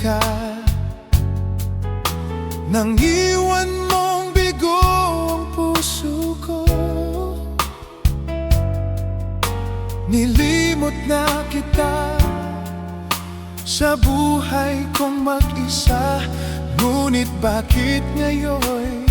ka, nang iwan mong bigo ang puso ko. Nilimot na kita sa buhay kong mag-isa, ngunit bakit ngayon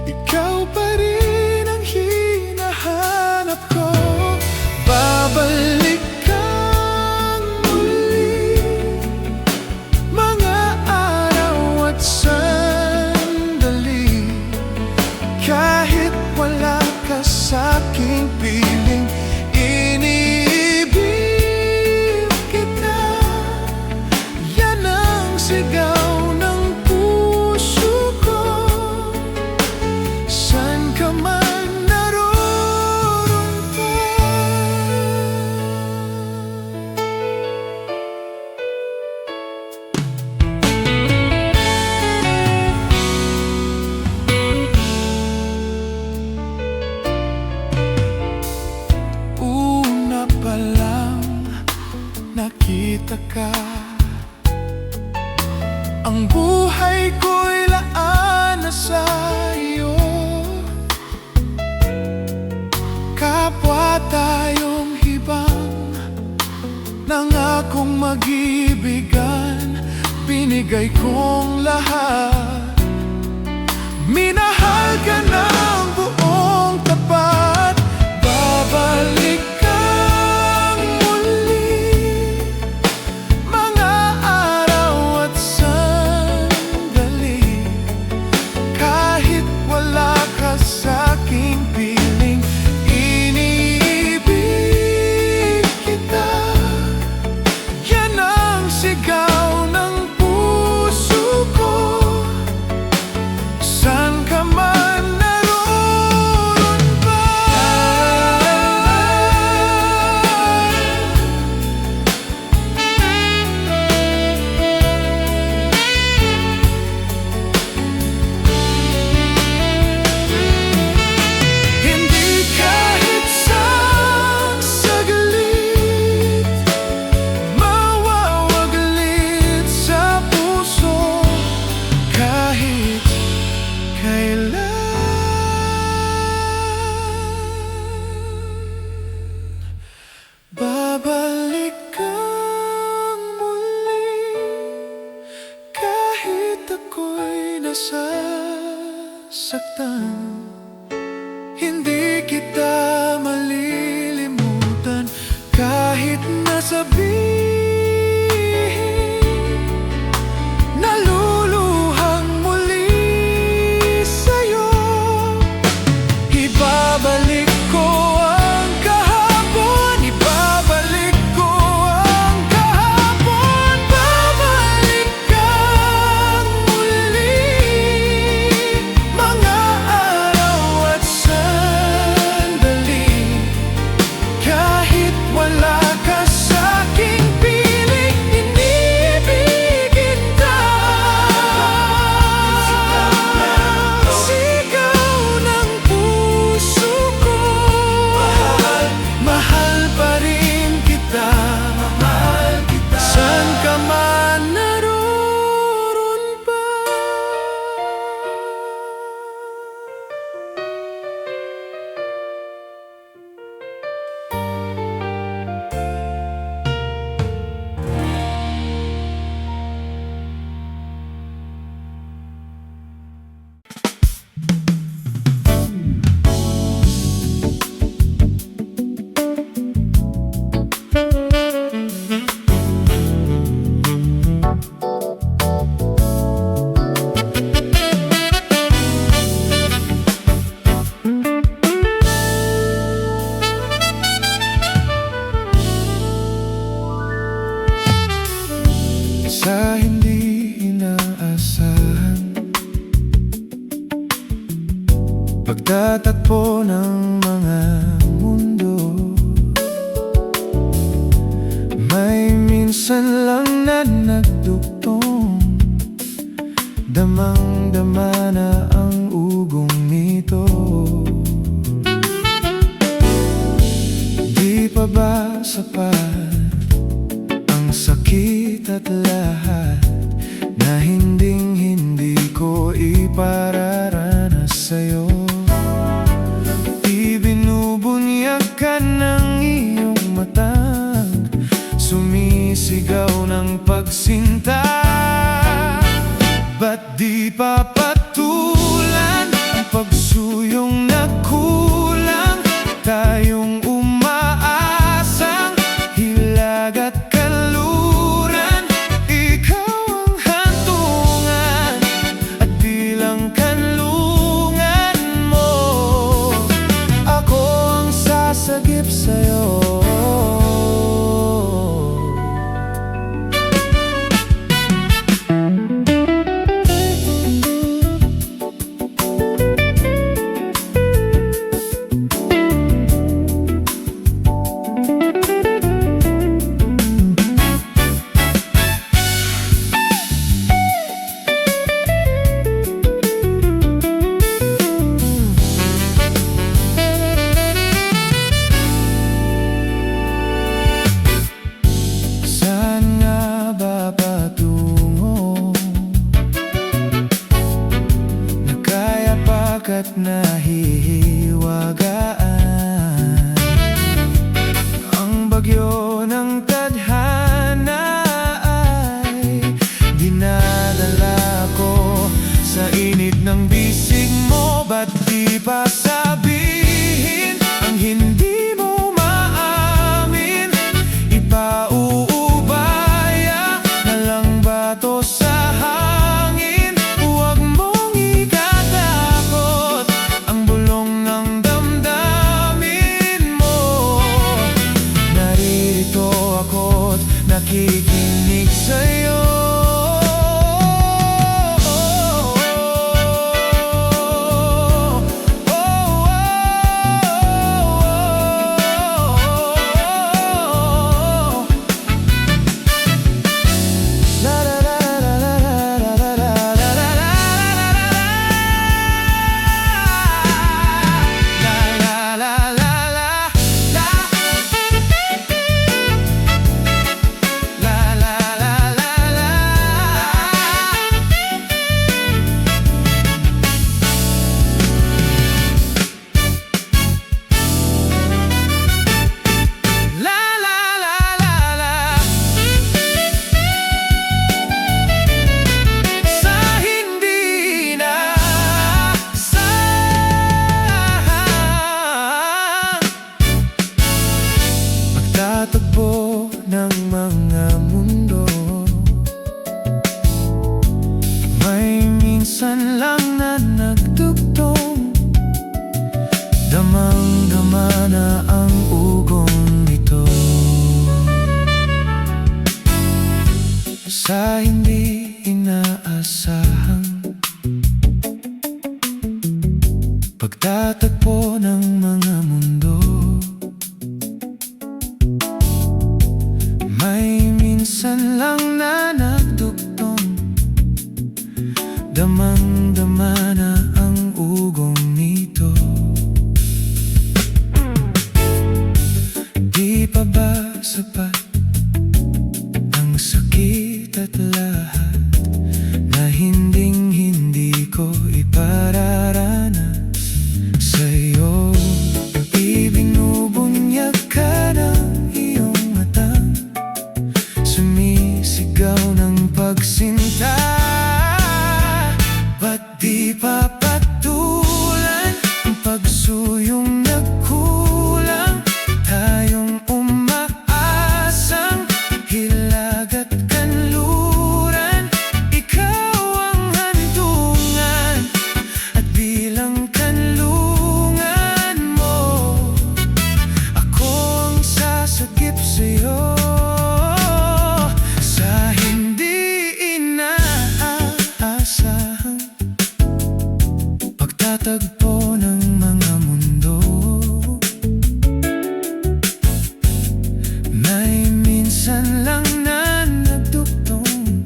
ikaw pa rin ang hinahanap ko? Babalik kang muli, mga araw at sandali, kahit wala ka sa'king piling. Iniibig kita, yan ang sigaw ng puso ko. San ka man naroon pa, una pa lang nakita ka, ang buhay ko'y laan na sa'yo. Kapwa tayong hibang, nangakong mag-ibigan, binigay kong lahat. Minahal ka ng buong tapat. Babalik kang muli, mga araw at sandali, kahit wala ka sa'king piling. Iniibig kita, yan ang sigaw ng puso ko. San ka man naroon pa, hindi kahit saglit mawawaglit sa puso, kahit kailan. Babalik kang muli, kahit ako'y nasasaktan. Hindi kita malilimutan, kahit nasabihin naluluhang muli sa'yo. Ibabalik ko ang kahapon, ibabalik ko ang kahapon. Babalik kang muli, mga araw at sandali, kahit wala ka sa'king piling. Inibig kita, sigaw ng puso ko. Mahal pa rin kita, saan ka man naroon pa. Sa hindi inaasahan, pagtatagpo ng mga mundo, may minsan lang na nagdugtong, damang-dama na ang ugong nito. Di pa ba sapat ang sakit at lahat na hindi ko ipararanas sa'yo. Ibinubunyag ka ng iyong mata, sumisigaw ng pagsinta. Ba't di papatulan ang pagsuyong nagkulang? Tayong umaasang hilag at kanluran. Ikaw ang hantungan at bilang kanlungan mo. Ako ang sasagip sa'yo. At nahihiwagaan ang bagyo ng tadhana ay dinadala ko sa init ng bisig mo. Ba't di pa sabihin ang hindi mo maamin? Ipauubaya na lang ba to sa hangin? Huwag mong ikatakot ang bulong ng damdamin mo. Naririto ako't nakikinig sa'yo. Tatagpo ng mga mundo, may minsan lang na nagdugtong. Damang-dama na ang ugong nito. Sa hindi inaasahang pagtatagpo ng mga mundo, may minsan lang na nagdugtong. Damang-dama na ang ugong nito. Di pa ba sapat ang sakit at lahat na hindi ko ipararanas sa'yo? Ibinubunyag ka ng iyong mata, sumisigaw ng pagsinta. Ba't di papatulan ang pagsuyong nagkulang? Tayong umaasang hilag at kanluran. Ikaw ang hantungan at bilang kanlungan mo. Ako ang sasagip sa'yo. Pagtatagpo ng mga mundo, may minsan lang na nagdugtong.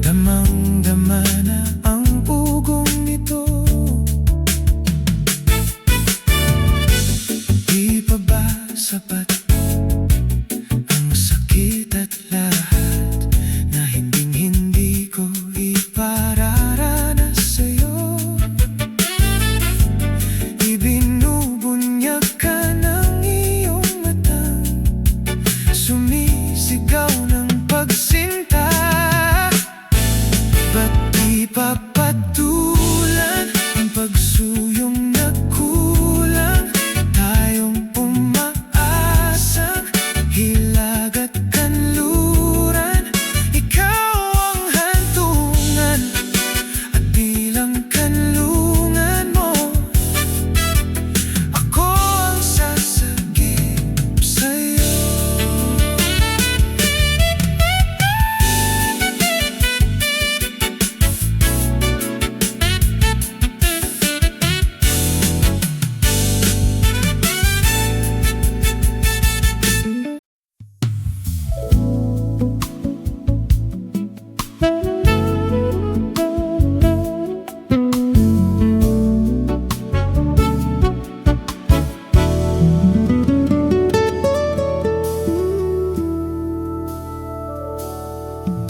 Damang-dama na ang ugong nito. Di pa ba sapat ang sakit at lahat papatulan ang pagsuyong nagkulang. Tayong umaasang hilag at kanluran. Ikaw ang hantungan at bilang kanlungan mo, ako ang sasagip sa'yo.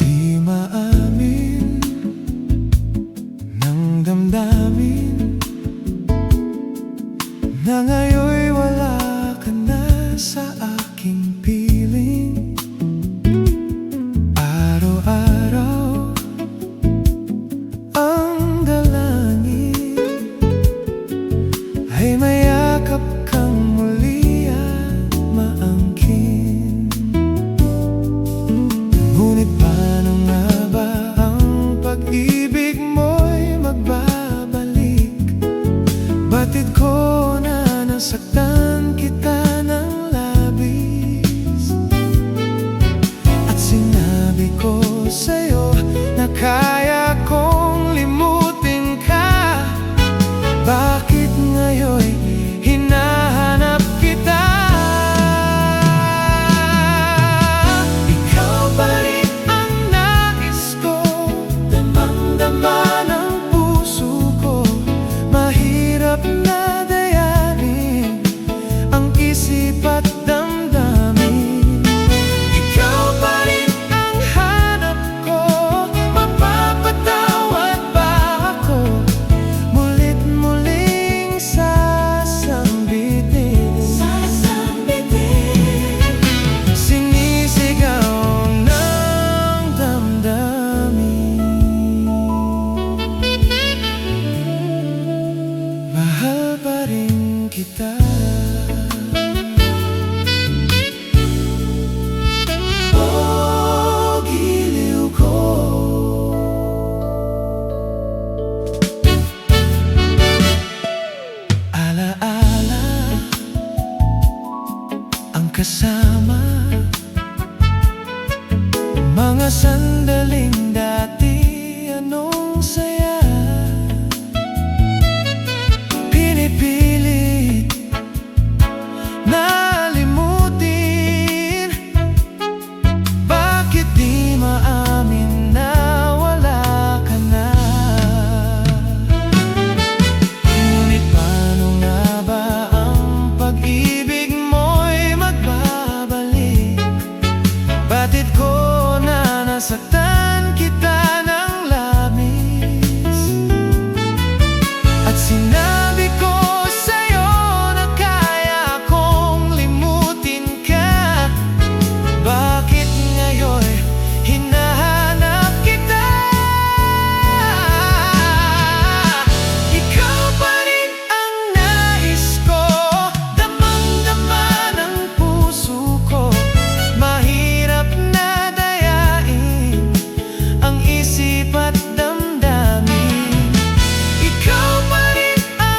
Di maamin ng damdamin na ngayon'y wala ka na sa aking piling. Araw-araw ang dalangin ay mayakap kang muli at maangkin. Ngunit paano nga ba ang pag-ibig mo'y magbabalik? Batid ko na nasaktan kita ng labis, at sinabi ko sa'yo na kaya kong limutin ka. Bakit ngayon'y hinahanap kita? Ikaw pa rin ang nais ko, damang-dama ng puso ko. Mahirap na dayanin ang isip at damdamin. Ikaw pa rin ang hanap ko, mapapatawad ba ako? Mulit-muling sasambitin, sinisigaw ng damdamin. Mahal pa rin kita. Oh, giliw ko. Alaala ang kasama, mga sandaling dati, anong saya. Pinipilit na limutin. Bakit di maamin na wala ka na? Ngunit paano nga ba ang pag-ibig mo'y magbabalik? Batid ko na nasaktan kita ng labis, at sinabi ko sa'yo na kaya kong limutin ka. Bakit ngayon'y hinahanap kita? Ikaw pa rin ang nais ko, damang-dama ng puso ko. Mahirap na dayain ang isip at damdamin. Ikaw pa rin ang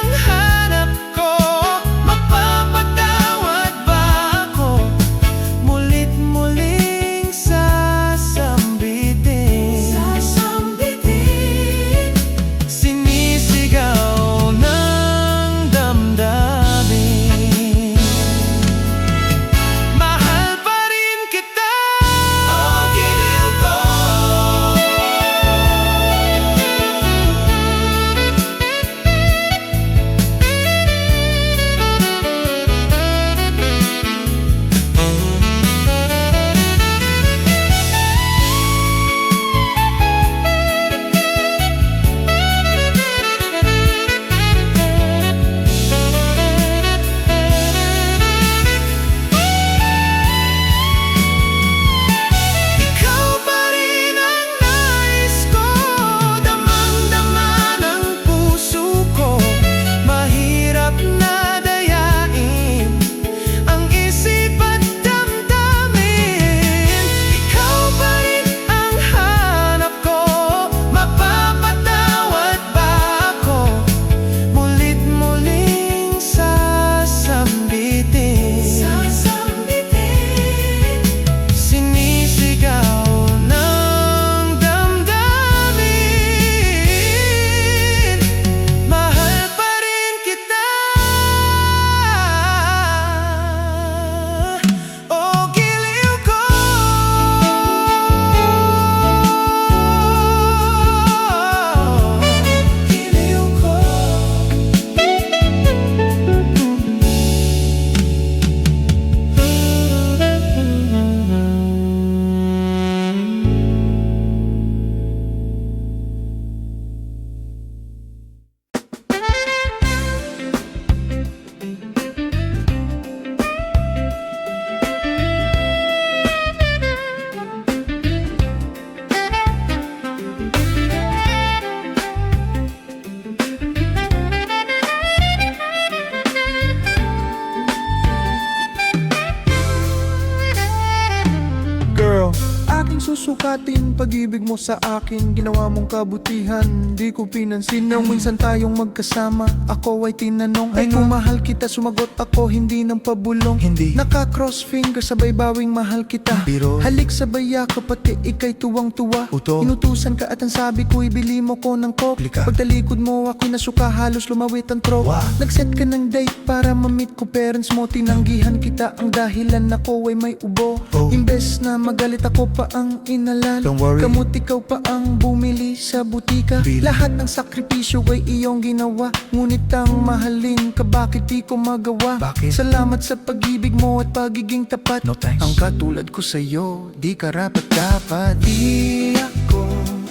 susukatin pag-ibig mo sa akin. Ginawa mong kabutihan, di ko pinansin. Nang minsan tayong magkasama, ako ay tinanong, ay kung mahal kita, sumagot ako, hindi ng pabulong. Hindi. Naka-cross finger, sabay bawing mahal kita. Biro. Halik sabay yakap, pati ikay tuwang-tuwa. Uto. Inutusan ka at ang sabi ko, ibili mo ko ng coke. Plika. Pagtalikod mo, ako'y nasuka, halos lumawit ang throat. Wow. Nag-set ka ng date para ma-meet ko parents mo. Tinanggihan kita, ang dahilan ako ay may ubo. Oh. Imbes na magalit, ako pa ang inalala. Don't worry. Kamut ikaw pa ang bumili sa butika. Bill. Lahat ng sakripisyo ay iyong ginawa. Ngunit ang mahalin ka, bakit di ko magawa? Bakit? Salamat sa pag-ibig mo at pagiging tapat. No thanks. Ang katulad ko sa'yo, di karapat-dapat. Di ako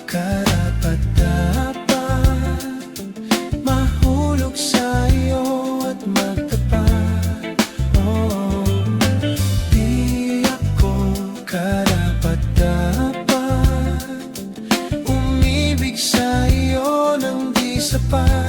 karapat-dapat mahulog sa'yo at magtapat. Oh, di ako karapat-dapat umibig sa'yo nang di sapat.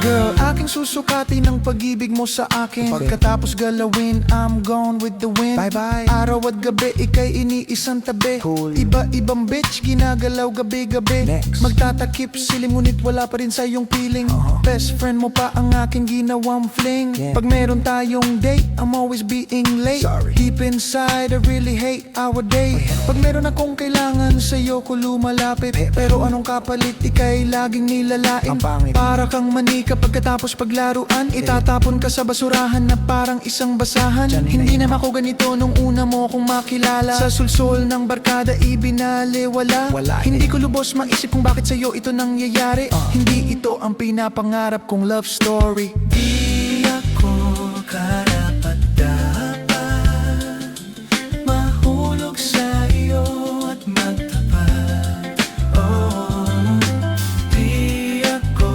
Girl, aking susukatin ang pag-ibig mo sa akin. Pagkatapos galawin, I'm gone with the wind. Bye-bye. Araw at gabi, ika'y iniisang tabi. Cool. Iba-ibang bitch, ginagalaw gabi-gabi. Next. Magtatakip silim, ngunit wala pa rin sa iyong feeling. Best friend mo pa ang aking ginawang fling. Yeah. Pag meron tayong date, I'm always being late. Sorry. Deep inside, I really hate our date. Pag meron akong kailangan, sa'yo ko lumalapit. Pero anong kapalit, ika'y laging nilalain. Ang pangit. Para kang manika, pagkatapos paglaruan, itatapon ka sa basurahan na parang isang basahan. Hindi naman ako ganito nung una mo kong makilala. Sa sulsol ng barkada, ibinaliwala. Wala eh. Hindi ko lubos maisip kung bakit sa'yo ito nangyayari. Hindi ito ang pinapangarap kong love story. Di ako karapat-dapat mahulog sa iyo at magtapat. Oh, di ako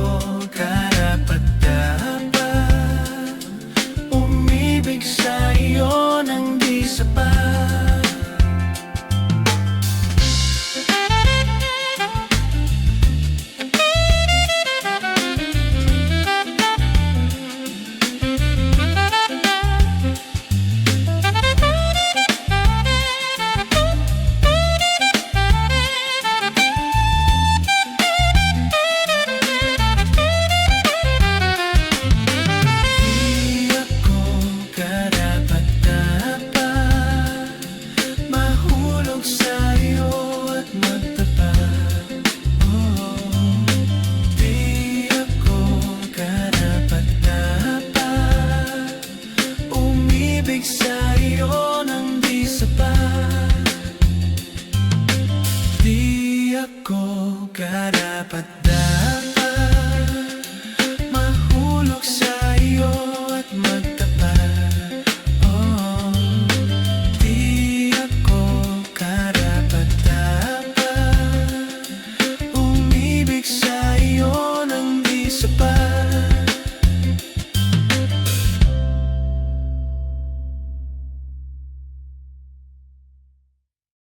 karapat-dapat umibig sa iyo nang di sapat. Di ako karapat-dapat mahulog sa iyo at magtapat. Oh, di ako karapat-dapat umibig sa iyo nang di sapat. Di ako karapat-dapat mahulog sa iyo at magtapat.